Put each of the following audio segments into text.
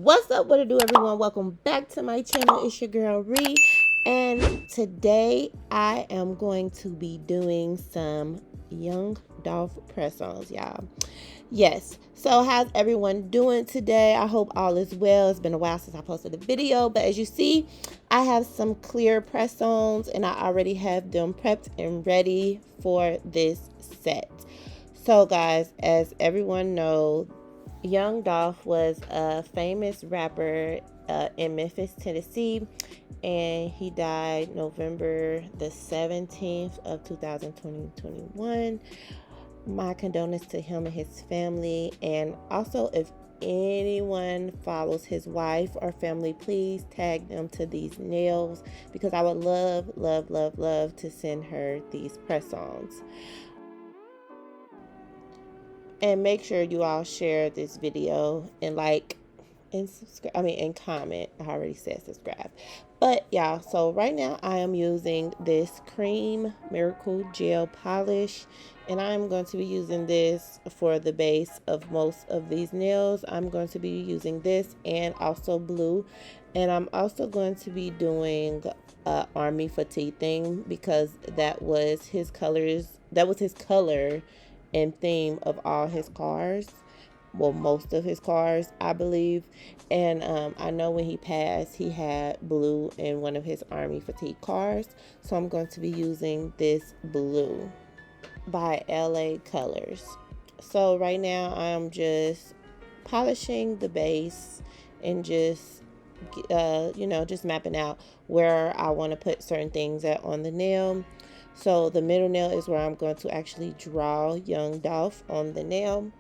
What's up, what it do, everyone? Welcome back to my channel. It's your girl Ree, and today I am going to be doing some young Dolph press-ons, y'all. Yes, so how's everyone doing today? I hope all is well. It's been a while since I posted a video, but as you see, I have some clear press-ons and I already have them prepped and ready for this set. So guys, as everyone knows, Young Dolph was a famous rapper in Memphis, Tennessee, and he died November the 17th of 2021. My condolences to him and his family, and also if anyone follows his wife or family, please tag them to these nails because I would love to send her these press-ons. And make sure you all share this video and like and subscribe. And comment. I already said subscribe. But y'all, so right now I am using this cream miracle gel polish, and I'm going to be using this for the base of most of these nails. I'm going to be using this and also blue, and I'm also going to be doing army fatigue thing because that was his colors. That was his color and theme of all his cars, well, most of his cars, I believe. And I know when he passed, he had blue in one of his army fatigue cars, so I'm going to be using this blue by LA Colors. So right now I'm just polishing the base and just just mapping out where I want to put certain things at on the nail. So the middle nail is where I'm going to actually draw Young Dolph on the nail.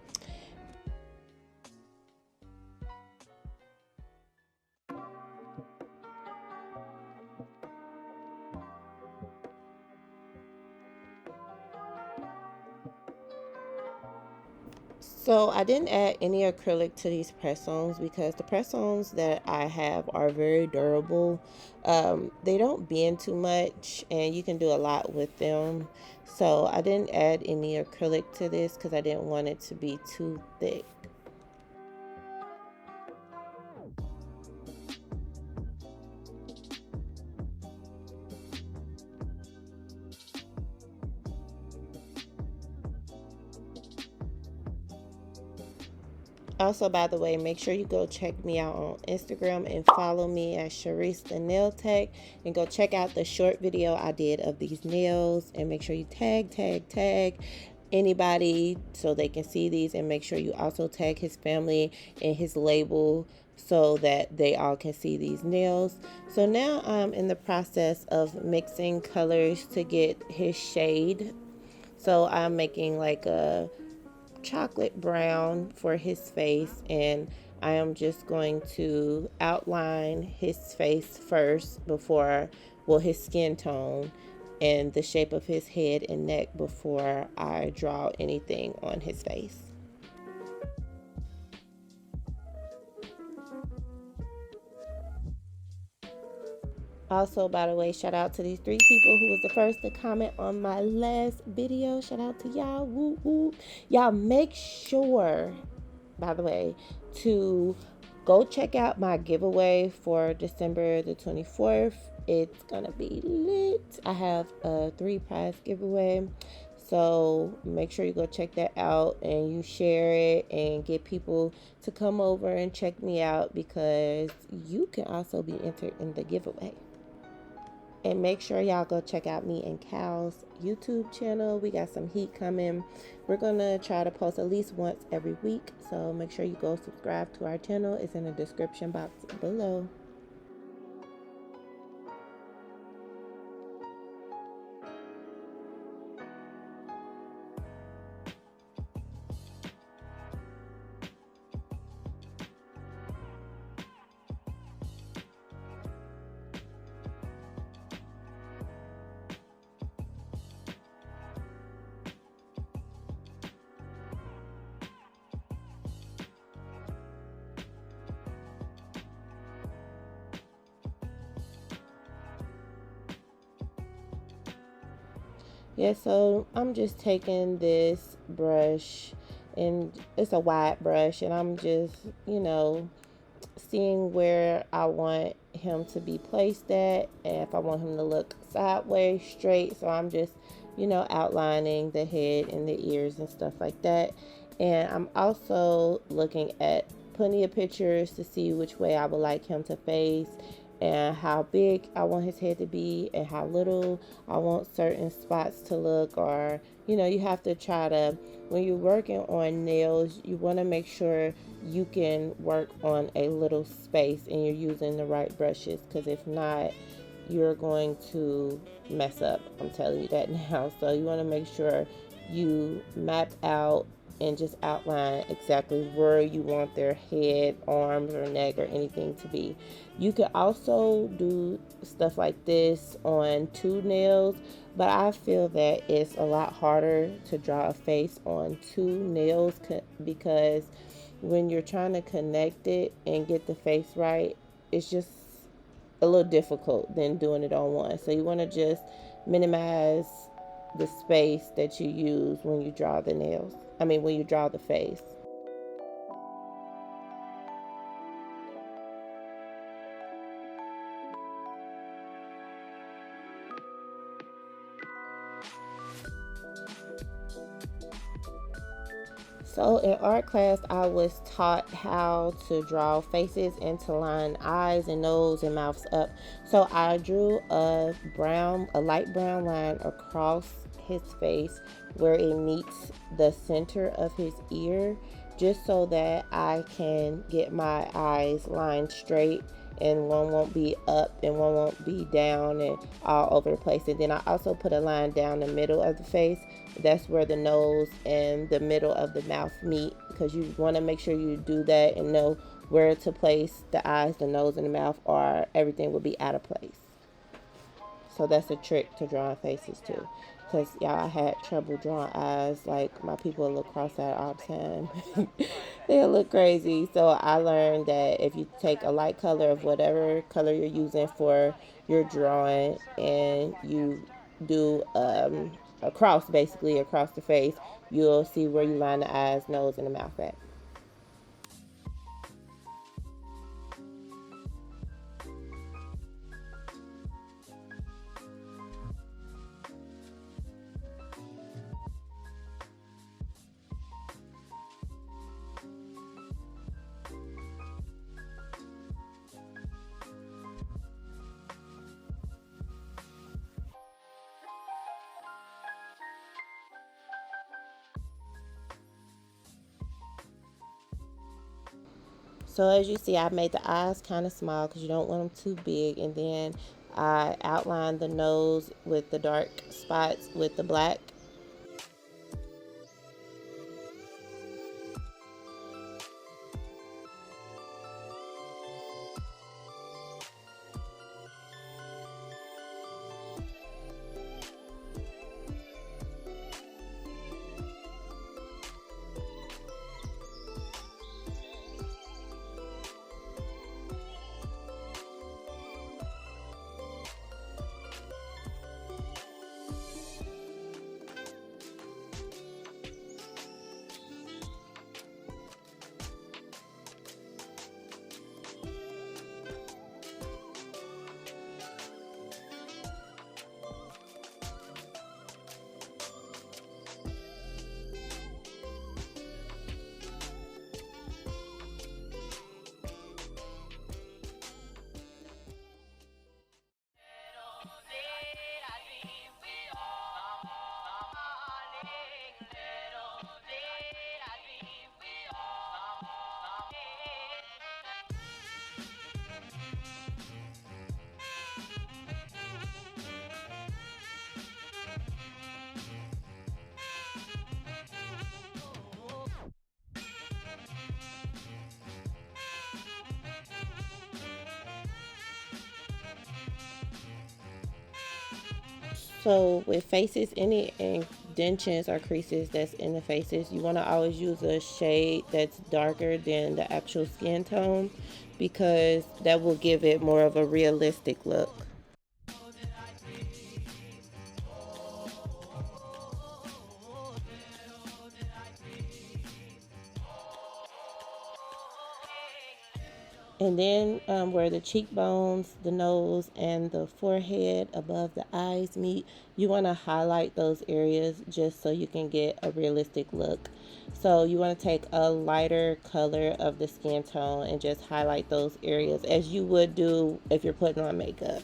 So I didn't add any acrylic to these press-ons because the press-ons that I have are very durable. They don't bend too much and you can do a lot with them. So I didn't add any acrylic to this because I didn't want it to be too thick. Also, by the way, make sure you go check me out on Instagram and follow me at Sherice the Nail Tech, and go check out the short video I did of these nails, and make sure you tag anybody so they can see these, and make sure you also tag his family and his label so that they all can see these nails. So now I'm in the process of mixing colors to get his shade. So I'm making like a chocolate brown for his face, and I am just going to outline his face first before, well, his skin tone and the shape of his head and neck before I draw anything on his face. Also, by the way, shout out to these 3 people who was the first to comment on my last video. Shout out to y'all. Woo woo. Y'all make sure, by the way, to go check out my giveaway for December the 24th. It's gonna be lit. I have a 3 prize giveaway. So make sure you go check that out and you share it and get people to come over and check me out because you can also be entered in the giveaway. And make sure y'all go check out me and Cal's YouTube channel. We got some heat coming. We're going to try to post at least once every week. So make sure you go subscribe to our channel. It's in the description box below. Yeah, so I'm just taking this brush, and it's a wide brush, and I'm just, seeing where I want him to be placed at, and if I want him to look sideways, straight. So I'm just, outlining the head and the ears and stuff like that. And I'm also looking at plenty of pictures to see which way I would like him to face, and how big I want his head to be, and how little I want certain spots to look. Or, you have to try to, when you're working on nails, you want to make sure you can work on a little space and you're using the right brushes, because if not, you're going to mess up. I'm telling you that now. So you want to make sure you map out and just outline exactly where you want their head, arms, or neck, or anything to be. You could also do stuff like this on 2 nails, but I feel that it's a lot harder to draw a face on 2 nails, because when you're trying to connect it and get the face right, it's just a little difficult than doing it on one. So you want to just minimize the space that you use when you draw the nails. When you draw the face. So in art class, I was taught how to draw faces and to line eyes and nose and mouths up. So I drew a light brown line across his face where it meets the center of his ear, just so that I can get my eyes lined straight, and one won't be up and one won't be down and all over the place. And then I also put a line down the middle of the face. That's where the nose and the middle of the mouth meet, because you want to make sure you do that and know where to place the eyes, the nose, and the mouth, or everything will be out of place. So that's a trick to drawing faces too. Because y'all, I had trouble drawing eyes. Like, my people look cross-eyed all the time. They'll look crazy. So I learned that if you take a light color of whatever color you're using for your drawing, and you do basically across the face, you'll see where you line the eyes, nose, and the mouth at. So as you see, I made the eyes kind of small because you don't want them too big. And then I outlined the nose with the dark spots with the black. So with faces, any indentions or creases that's in the faces, you want to always use a shade that's darker than the actual skin tone, because that will give it more of a realistic look. And then where the cheekbones, the nose, and the forehead above the eyes meet, you want to highlight those areas just so you can get a realistic look. So you want to take a lighter color of the skin tone and just highlight those areas as you would do if you're putting on makeup.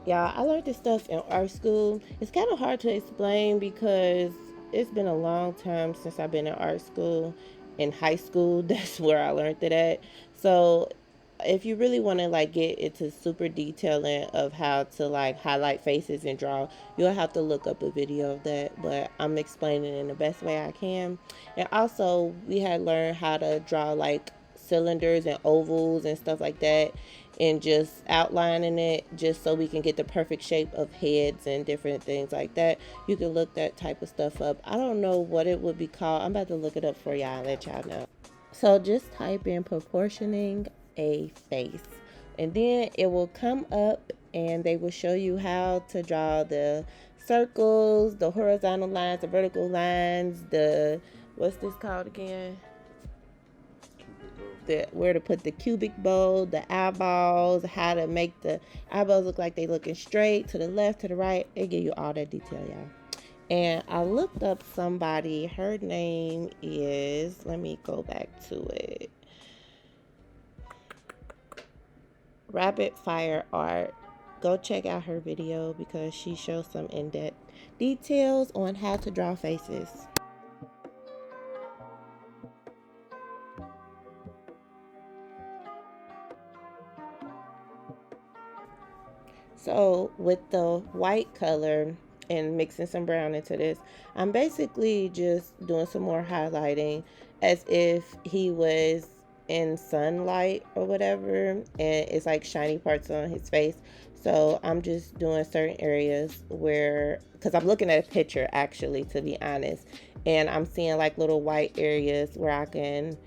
Y'all, I learned this stuff in art school. It's kind of hard to explain because it's been a long time since I've been in art school. In high school, that's where I learned it at. So, if you really want to like get into super detailing of how to like highlight faces and draw, you'll have to look up a video of that. But I'm explaining it in the best way I can. And also, we had learned how to draw like cylinders and ovals and stuff like that, and just outlining it just so we can get the perfect shape of heads and different things like that. You can look that type of stuff up. I don't know what it would be called. I'm about to look it up for y'all and let y'all know. So just type in proportioning a face, and then it will come up and they will show you how to draw the circles, the horizontal lines, the vertical lines, the what's this called again? Where to put the cubic bow, the eyeballs, how to make the eyeballs look like they looking straight to the left, to the right. They give you all that detail, y'all. And I looked up somebody. Her name is, let me go back to it. Rapid Fire Art. Go check out her video because she shows some in-depth details on how to draw faces. So with the white color and mixing some brown into this, I'm basically just doing some more highlighting as if he was in sunlight or whatever, and it's like shiny parts on his face. So I'm just doing certain areas where, because I'm looking at a picture actually, to be honest, and I'm seeing like little white areas where I can,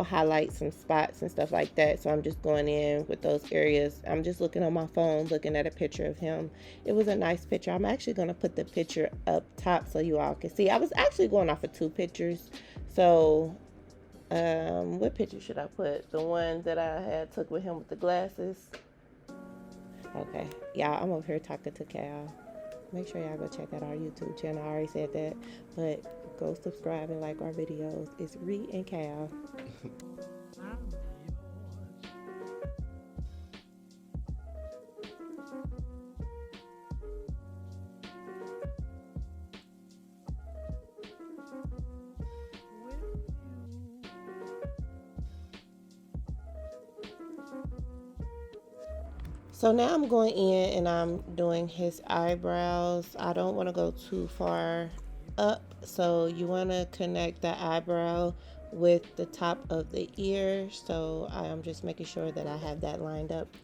highlight some spots and stuff like that. So I'm just going in with those areas. I'm just looking on my phone, looking at a picture of him. It was a nice picture. I'm actually going to put the picture up top so you all can see. I was actually going off of 2 pictures. So, what picture should I put? The one that I had took with him with the glasses. Okay. Y'all, I'm over here talking to Cal. Make sure y'all go check out our YouTube channel. I already said that. But go subscribe and like our videos. It's Ree and Cal. So now I'm going in and I'm doing his eyebrows. I don't want to go too far up. So you want to connect the eyebrow with the top of the ear. So I am just making sure that I have that lined up.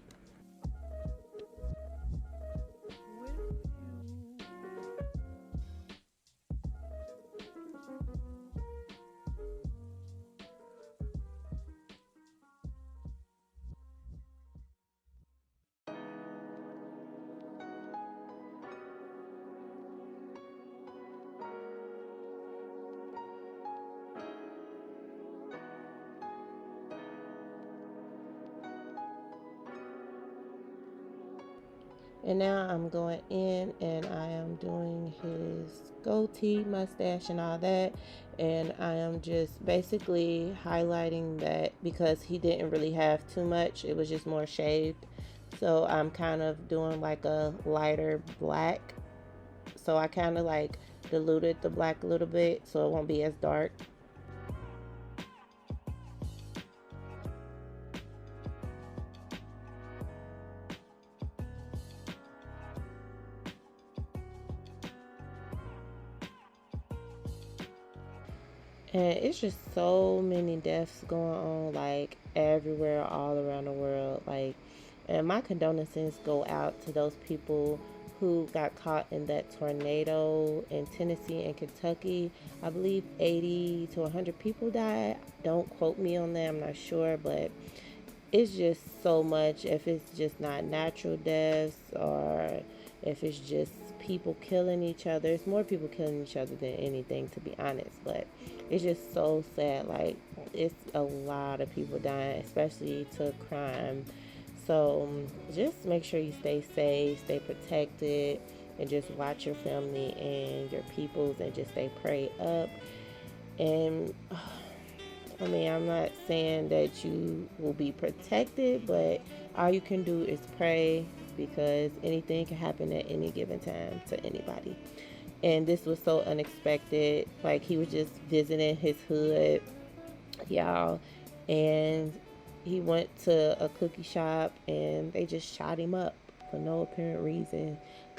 And now I'm going in and I am doing his goatee, mustache, and all that. And I am just basically highlighting that because he didn't really have too much. It was just more shaved. So I'm kind of doing like a lighter black. So I kind of like diluted the black a little bit so it won't be as dark. And it's just so many deaths going on, like everywhere, all around the world. Like, and my condolences go out to those people who got caught in that tornado in Tennessee and Kentucky. I believe 80 to 100 people died. Don't quote me on that, I'm not sure, but it's just so much. If it's just not natural deaths or if it's just people killing each other, it's more people killing each other than anything, to be honest. But it's just so sad. Like, it's a lot of people dying, especially to crime. So just make sure you stay safe, stay protected, and just watch your family and your peoples, and just stay prayed up. And I mean, I'm not saying that you will be protected, but all you can do is pray, because anything can happen at any given time to anybody. And this was so unexpected. Like, he was just visiting his hood, y'all, and he went to a cookie shop and they just shot him up for no apparent reason.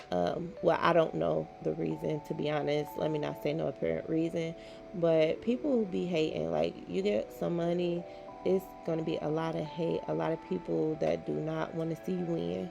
Well, I don't know the reason, to be honest. Let me not say no apparent reason. But people will be hating. Like, you get some money, it's going to be a lot of hate, a lot of people that do not want to see you win.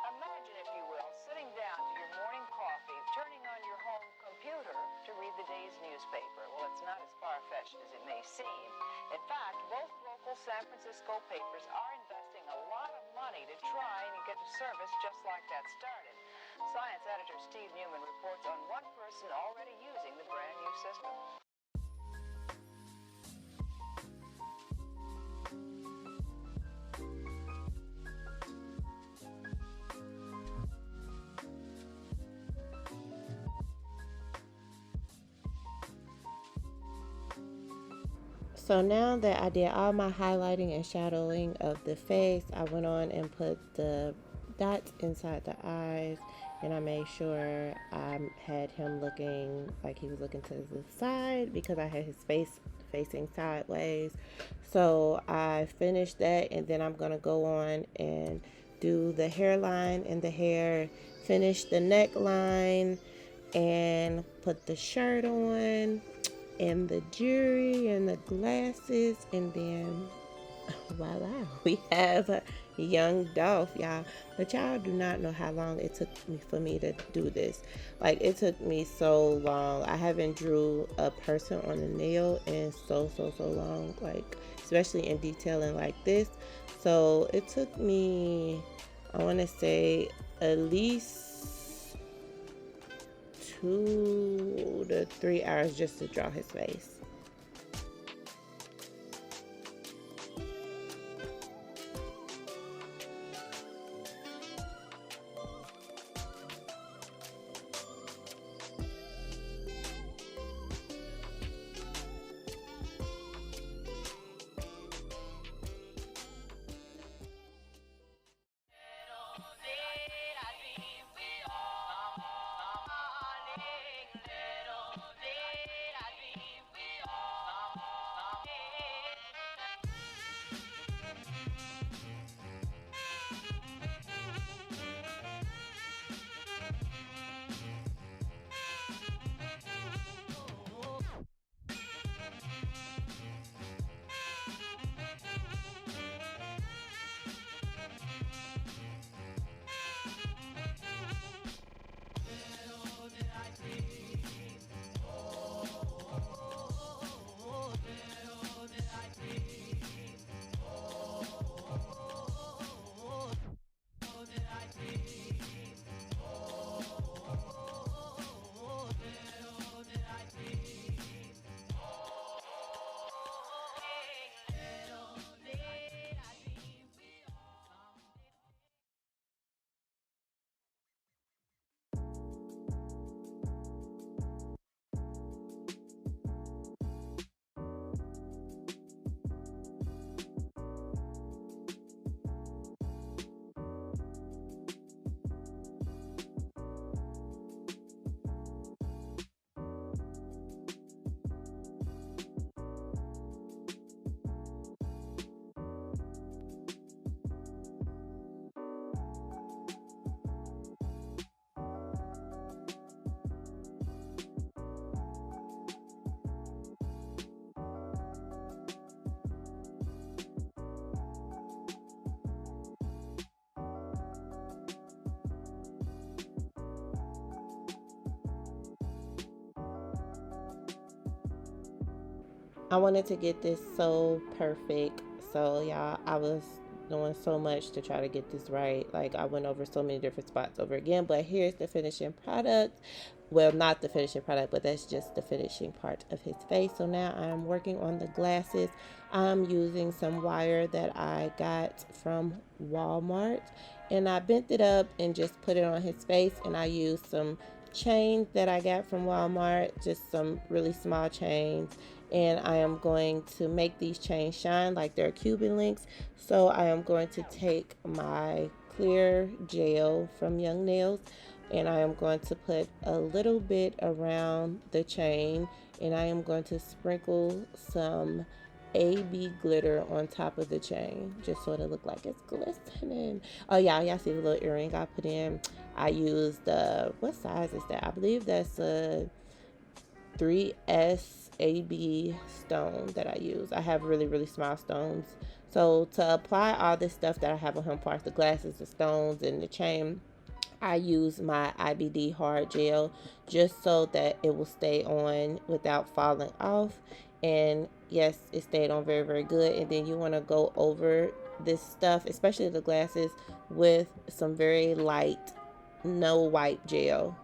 Imagine, if you will, sitting down to your morning coffee, turning on your home computer to read the day's newspaper. Well, it's not as far-fetched as it may seem. In fact, both local San Francisco papers are investing a lot of money to try and get a service just like that started. Science editor Steve Newman reports on one person already using the brand new system. So now that I did all my highlighting and shadowing of the face, I went on and put the dots inside the eyes, and I made sure I had him looking like he was looking to the side, because I had his face facing sideways. So I finished that, and then I'm gonna go on and do the hairline and the hair, finish the neckline, and put the shirt on and the jewelry and the glasses, and then voila, we have a young Dolph, y'all. But y'all do not know how long it took me for me to do this. Like, it took me so long. I haven't drew a person on a nail in so long, like, especially in detailing like this. So it took me, I want to say, at least 2 to 3 hours just to draw his face. I wanted to get this so perfect. So y'all, I was doing so much to try to get this right. Like I went over so many different spots over again, but here's the finishing product. Well, not the finishing product, but that's just the finishing part of his face. So now I'm working on the glasses. I'm using some wire that I got from Walmart, and I bent it up and just put it on his face, and I used some chains that I got from Walmart, just some really small chains, and I am going to make these chains shine like they're Cuban links. So I am going to take my clear gel from Young Nails, and I am going to put a little bit around the chain, and I am going to sprinkle some AB glitter on top of the chain, just so it look like it's glistening. Oh yeah, y'all see the little earring I put in. I used what size is that? I believe that's a 3S AB stone that I use. I have really, really small stones. So to apply all this stuff that I have on him, parts, the glasses, the stones, and the chain, I use my Ibd Hard Gel just so that it will stay on without falling off. And yes, it stayed on very, very good. And then you want to go over this stuff, especially the glasses, with some very light, no wipe gel.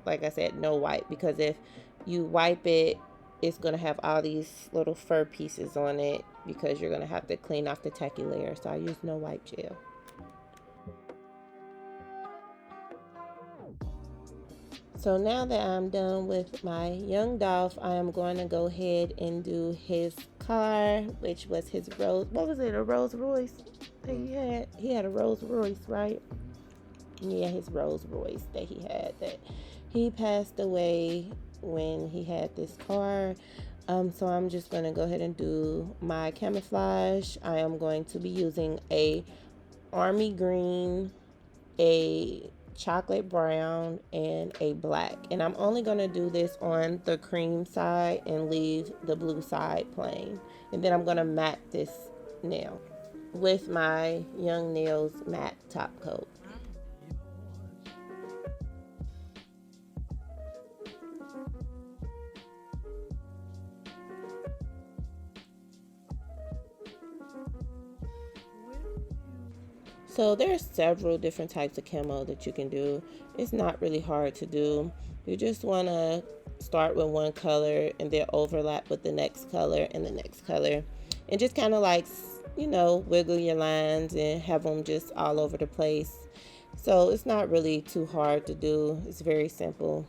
Like I said, no wipe, because if you wipe it, it's going to have all these little fur pieces on it because you're going to have to clean off the tacky layer. So I use no wipe gel. So now that I'm done with my young Dolph, I am going to go ahead and do his car, which was his Rolls. What was it? A Rolls Royce that he had? He had a Rolls Royce, right? Yeah, his Rolls Royce that he had. That he passed away when he had this car. So I'm just going to go ahead and do my camouflage. I am going to be using a army green, a chocolate brown, and a black, and I'm only going to do this on the cream side and leave the blue side plain, and then I'm going to matte this nail with my Young Nails matte top coat. So there's several different types of camo that you can do. It's not really hard to do. You just want to start with one color and then overlap with the next color and the next color, and just kind of like, wiggle your lines and have them just all over the place. So it's not really too hard to do. It's very simple.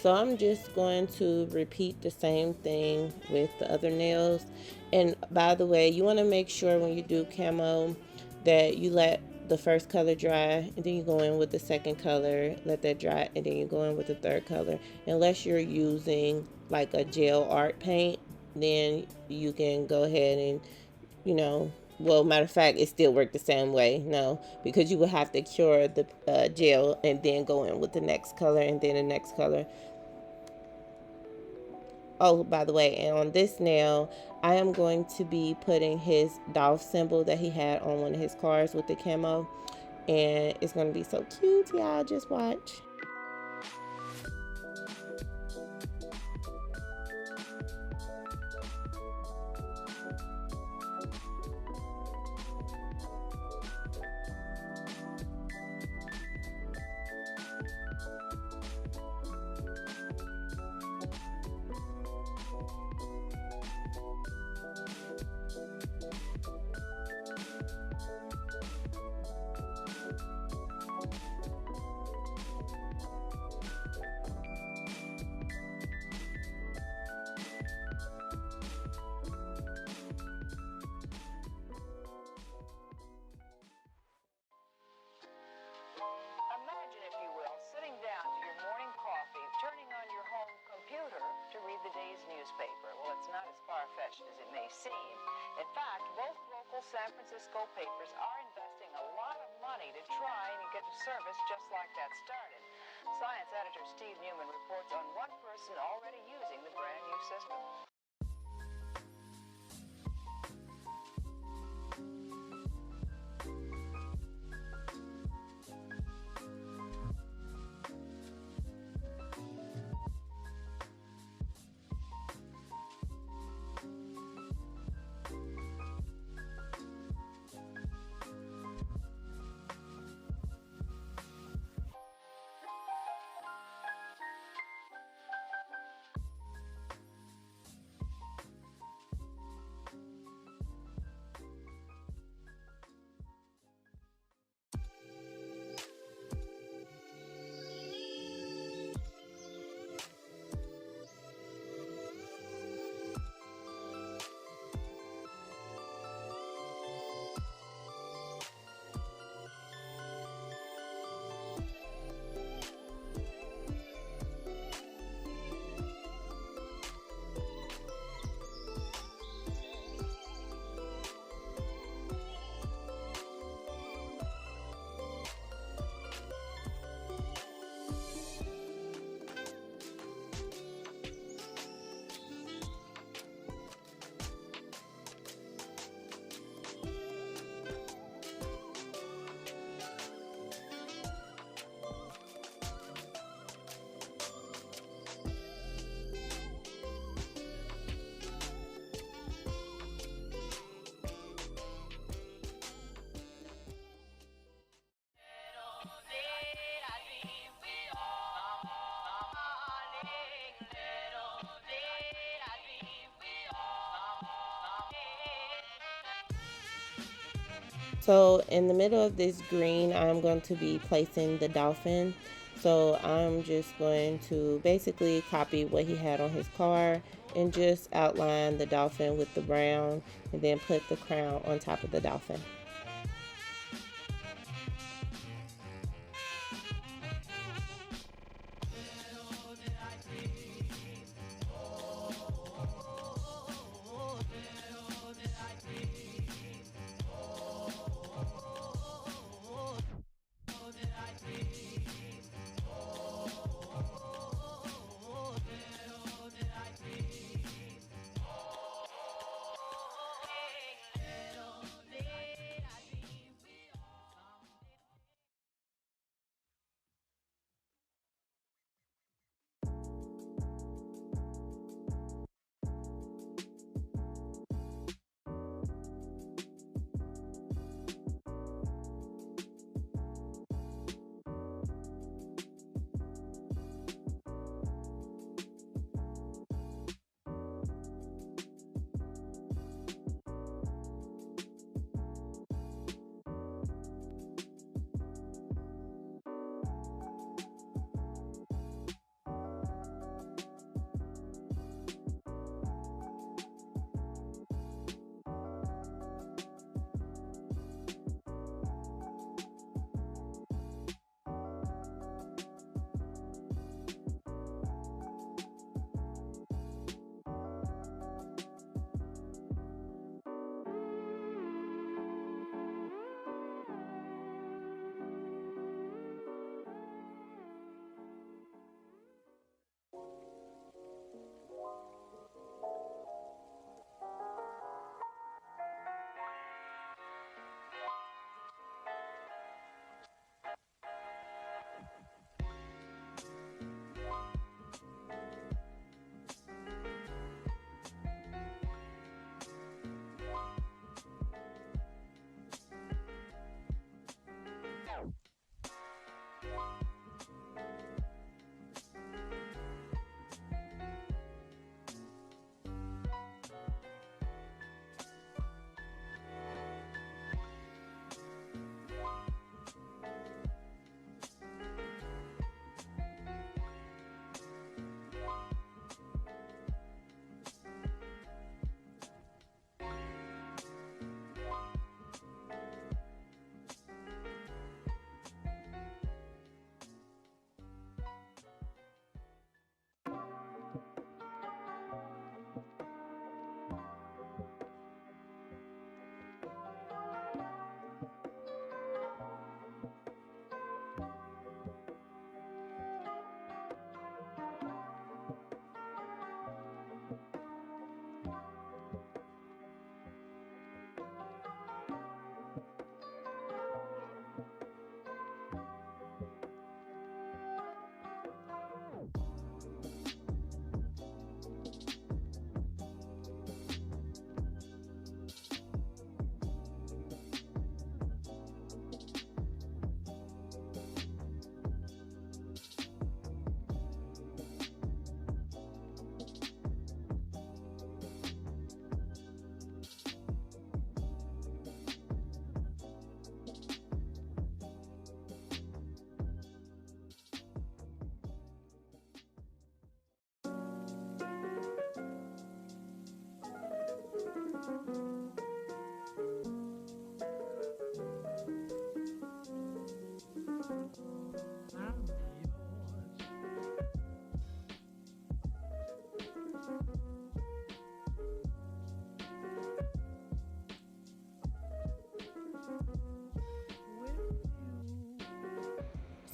So I'm just going to repeat the same thing with the other nails. And by the way, you want to make sure when you do camo that you let the first color dry, and then you go in with the second color, let that dry, and then you go in with the third color. Unless you're using like a gel art paint, then you can go ahead and, you know, well, matter of fact, it still worked the same way. No, because you would have to cure the gel and then go in with the next color and then the next color. Oh, by the way, and on this nail, I am going to be putting his Dolph symbol that he had on one of his cars with the camo. And it's going to be so cute, y'all. Just watch. Imagine, if you will, sitting down to your morning coffee, turning on your home computer to read the day's newspaper. Well, it's not as far-fetched as it may seem. In fact, both local San Francisco papers are investing a lot of money to try and get a service just like that started. Science editor Steve Newman reports on one person already using the brand new system. So in the middle of this green, I'm going to be placing the dolphin. So I'm just going to basically copy what he had on his car and just outline the dolphin with the brown and then put the crown on top of the dolphin.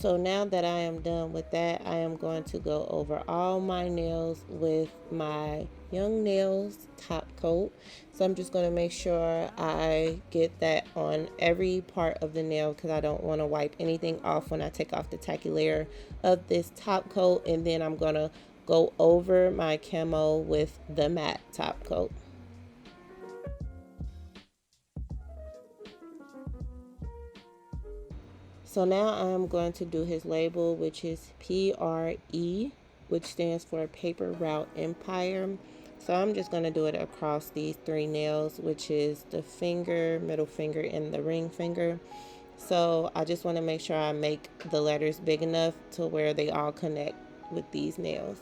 So now that I am done with that, I am going to go over all my nails with my Young Nails top coat. So I'm just going to make sure I get that on every part of the nail because I don't want to wipe anything off when I take off the tacky layer of this top coat. And then I'm going to go over my camo with the matte top coat. So now I'm going to do his label, which is PRE, which stands for Paper Route Empire. So I'm just going to do it across these three nails, which is the finger, middle finger, and the ring finger. So I just want to make sure I make the letters big enough to where they all connect with these nails.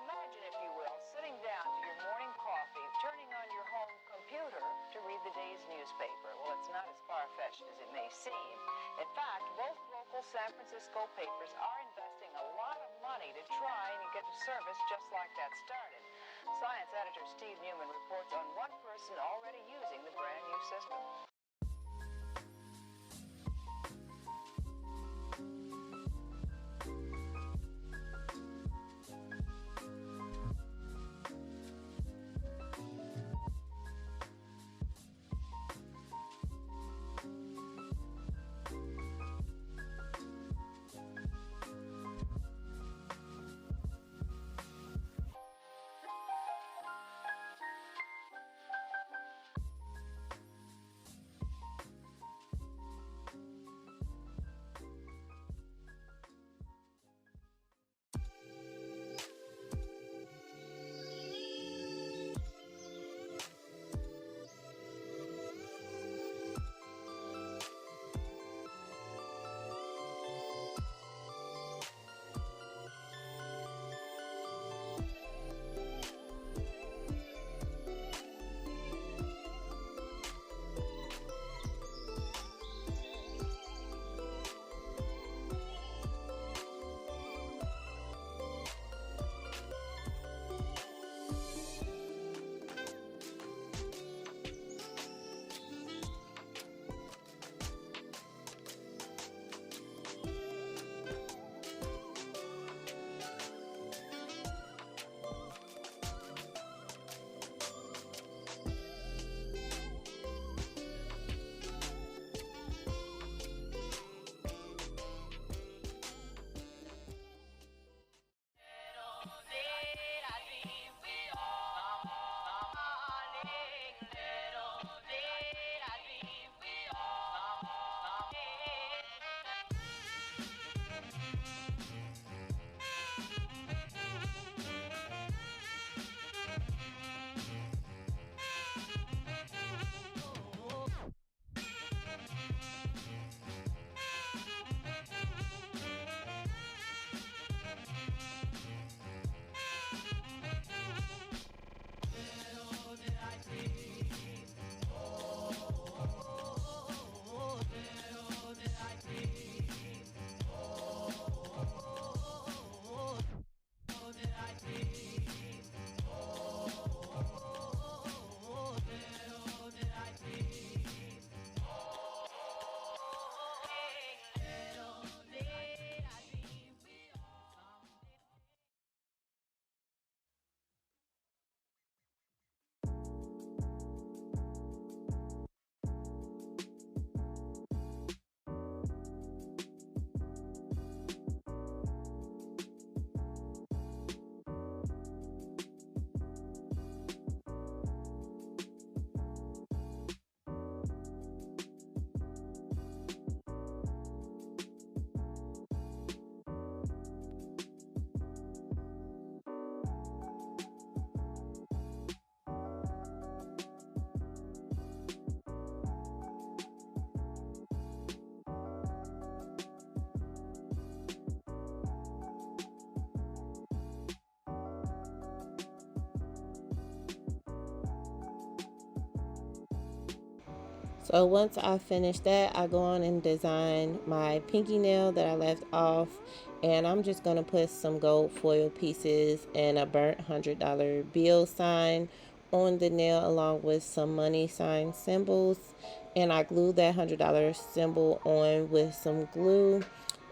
Imagine, if you will, sitting down to your morning coffee, turning on your home computer to read the day's newspaper. Well, it's not as far-fetched as it may seem. In fact, both local San Francisco papers are investing a lot of money to try and get a service just like that started. Science editor Steve Newman reports on one person already using the brand new system. So once I finish that, I go on and design my pinky nail that I left off, and I'm just gonna put some gold foil pieces and a burnt $100 bill sign on the nail along with some money sign symbols, and I glue that $100 symbol on with some glue,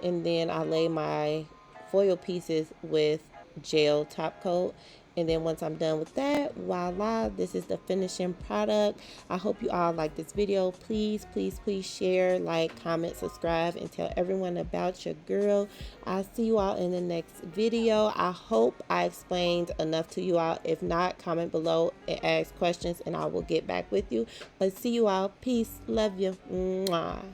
and then I lay my foil pieces with gel top coat. And then once I'm done with that, voila, this is the finishing product. I hope you all like this video. Please, please, please share, like, comment, subscribe, and tell everyone about your girl. I'll see you all in the next video. I hope I explained enough to you all. If not, comment below and ask questions, and I will get back with you. But see you all. Peace. Love you. Mwah.